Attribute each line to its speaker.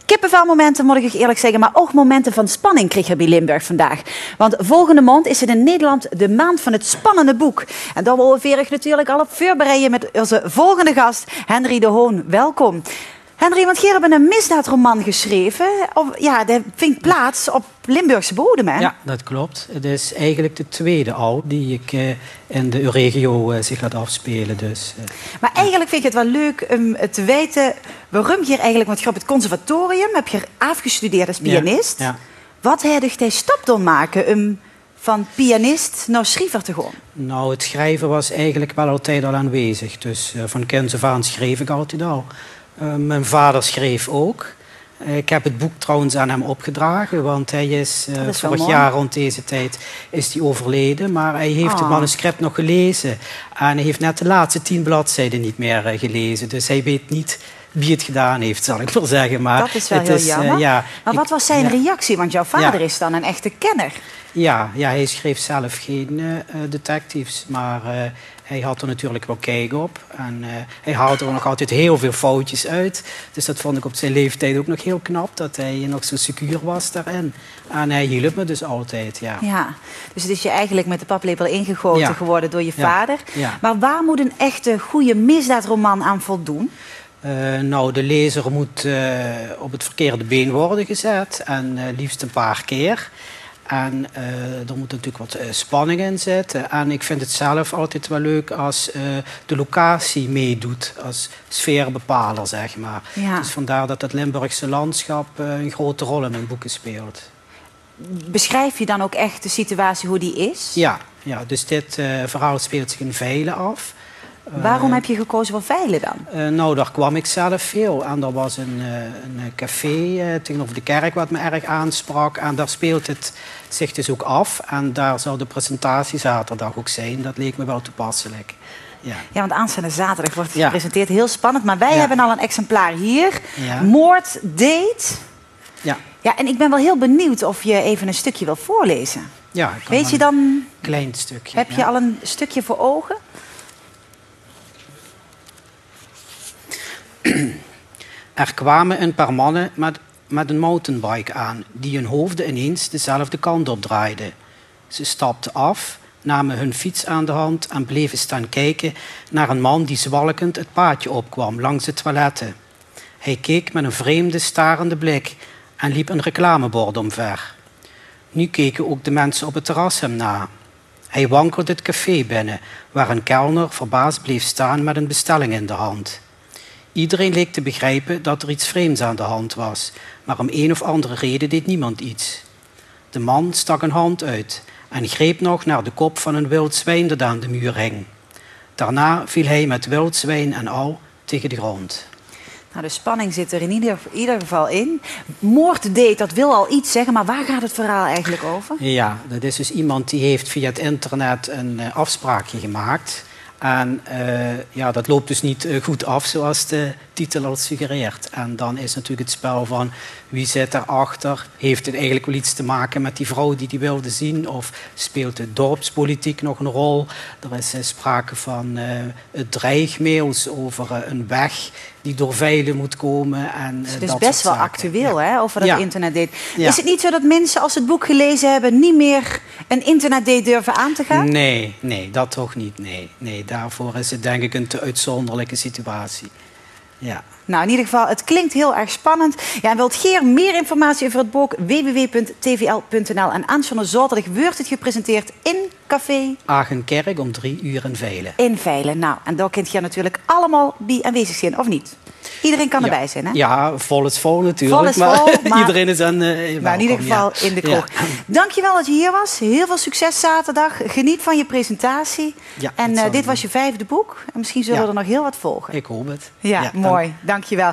Speaker 1: Kippenvelmomenten, moet ik eerlijk zeggen, maar ook momenten van spanning kreeg je bij Limburg vandaag. Want volgende maand is het in Nederland de maand van het spannende boek. En daar willen we natuurlijk al op voorbereiden met onze volgende gast, Henry de Hoon. Welkom. Henry, want hier hebben we een misdaadroman geschreven. Ja, dat vindt plaats op Limburgse bodem, hè?
Speaker 2: Ja, dat klopt. Het is eigenlijk de tweede al die ik in de regio zich laat afspelen. Dus,
Speaker 1: maar eigenlijk vind ik het wel leuk om te weten waarom je hier eigenlijk... Want je op het conservatorium heb je afgestudeerd als pianist.
Speaker 2: Ja.
Speaker 1: Wat heb je stap dan maken om van pianist naar schrijver te gaan?
Speaker 2: Nou, het schrijven was eigenlijk wel altijd al aanwezig. Dus van kinds af aan schreef ik altijd al. Mijn vader schreef ook. Ik heb het boek trouwens aan hem opgedragen, want hij is vorig jaar rond deze tijd is hij overleden. Maar hij heeft het manuscript nog gelezen. En hij heeft net de laatste 10 bladzijden niet meer gelezen. Dus hij weet niet wie het gedaan heeft, zal ik wel zeggen. Maar
Speaker 1: dat is wel heel jammer. Maar wat was zijn reactie? Want jouw vader is dan een echte kenner.
Speaker 2: Ja, hij schreef zelf geen detectives, maar hij had er natuurlijk wel kijk op. En hij haalde er nog altijd heel veel foutjes uit. Dus dat vond ik op zijn leeftijd ook nog heel knap, dat hij nog zo secuur was daarin. En hij hielp me dus altijd,
Speaker 1: ja. Dus het is je eigenlijk met de paplepel ingegoten geworden door je vader.
Speaker 2: Ja.
Speaker 1: Maar waar moet een echte goede misdaadroman aan voldoen?
Speaker 2: Nou, de lezer moet op het verkeerde been worden gezet. En liefst een paar keer. En er moet natuurlijk wat spanning in zitten. En ik vind het zelf altijd wel leuk als de locatie meedoet. Als sfeerbepaler, zeg maar. Ja. Dus vandaar dat het Limburgse landschap een grote rol in mijn boeken speelt.
Speaker 1: Beschrijf je dan ook echt de situatie hoe die is?
Speaker 2: Ja, dus dit verhaal speelt zich in Veilen af.
Speaker 1: Waarom heb je gekozen voor Veilen dan?
Speaker 2: Nou, daar kwam ik zelf veel. En er was een café tegenover de kerk wat me erg aansprak. En daar speelt het zich dus ook af. En daar zou de presentatie zaterdag ook zijn. Dat leek me wel toepasselijk. Ja,
Speaker 1: want aanstaande zaterdag wordt het gepresenteerd. Heel spannend. Maar wij hebben al een exemplaar hier. Ja. Moord, date. Ja, en ik ben wel heel benieuwd of je even een stukje wil voorlezen.
Speaker 2: Ja, ik kan.
Speaker 1: Weet je dan...
Speaker 2: Een klein stukje.
Speaker 1: Heb je al een stukje voor ogen?
Speaker 2: Er kwamen een paar mannen met een mountainbike aan, die hun hoofden ineens dezelfde kant op draaiden. Ze stapten af, namen hun fiets aan de hand en bleven staan kijken naar een man die zwalkend het paadje opkwam langs de toiletten. Hij keek met een vreemde, starende blik en liep een reclamebord omver. Nu keken ook de mensen op het terras hem na. Hij wankelde het café binnen, waar een kelner verbaasd bleef staan met een bestelling in de hand. Iedereen leek te begrijpen dat er iets vreemds aan de hand was, maar om een of andere reden deed niemand iets. De man stak een hand uit en greep nog naar de kop van een wild zwijn dat aan de muur hing. Daarna viel hij met wild zwijn en al tegen de grond.
Speaker 1: Nou, de spanning zit er in ieder geval in. Moorddate, dat wil al iets zeggen, maar waar gaat het verhaal eigenlijk over?
Speaker 2: Ja, dat is dus iemand die heeft via het internet een afspraakje gemaakt. En dat loopt dus niet goed af, zoals de titel al suggereert. En dan is natuurlijk het spel van wie zit erachter? Heeft het eigenlijk wel iets te maken met die vrouw die wilde zien? Of speelt de dorpspolitiek nog een rol? Er is sprake van dreigmails over een weg die door Veilen moet komen. En,
Speaker 1: dus het is best wel actueel, hè, over dat internetdate. Ja. Is het niet zo dat mensen, als ze het boek gelezen hebben, niet meer een internetdate durven aan te gaan?
Speaker 2: Nee, dat toch niet. Nee, daarvoor is het denk ik een te uitzonderlijke situatie. Ja.
Speaker 1: Nou, in ieder geval, het klinkt heel erg spannend. Ja, en wilt Geer meer informatie over het boek? www.tvl.nl. En aanstaande zaterdag wordt het gepresenteerd in Café
Speaker 2: Agenkerk om 3 uur in Veilen.
Speaker 1: In Veilen. Nou, en daar kunt je natuurlijk allemaal bij aanwezig zijn, of niet? Iedereen kan erbij zijn, hè?
Speaker 2: Ja, vol is vol natuurlijk.
Speaker 1: Vol is vol, maar
Speaker 2: iedereen is aan
Speaker 1: maar in ieder geval in de kroeg. Ja. Dankjewel dat je hier was. Heel veel succes zaterdag. Geniet van je presentatie. Ja, en dit was je 5e boek. En misschien zullen er nog heel wat volgen.
Speaker 2: Ik hoop het.
Speaker 1: Ja, mooi. Dankjewel.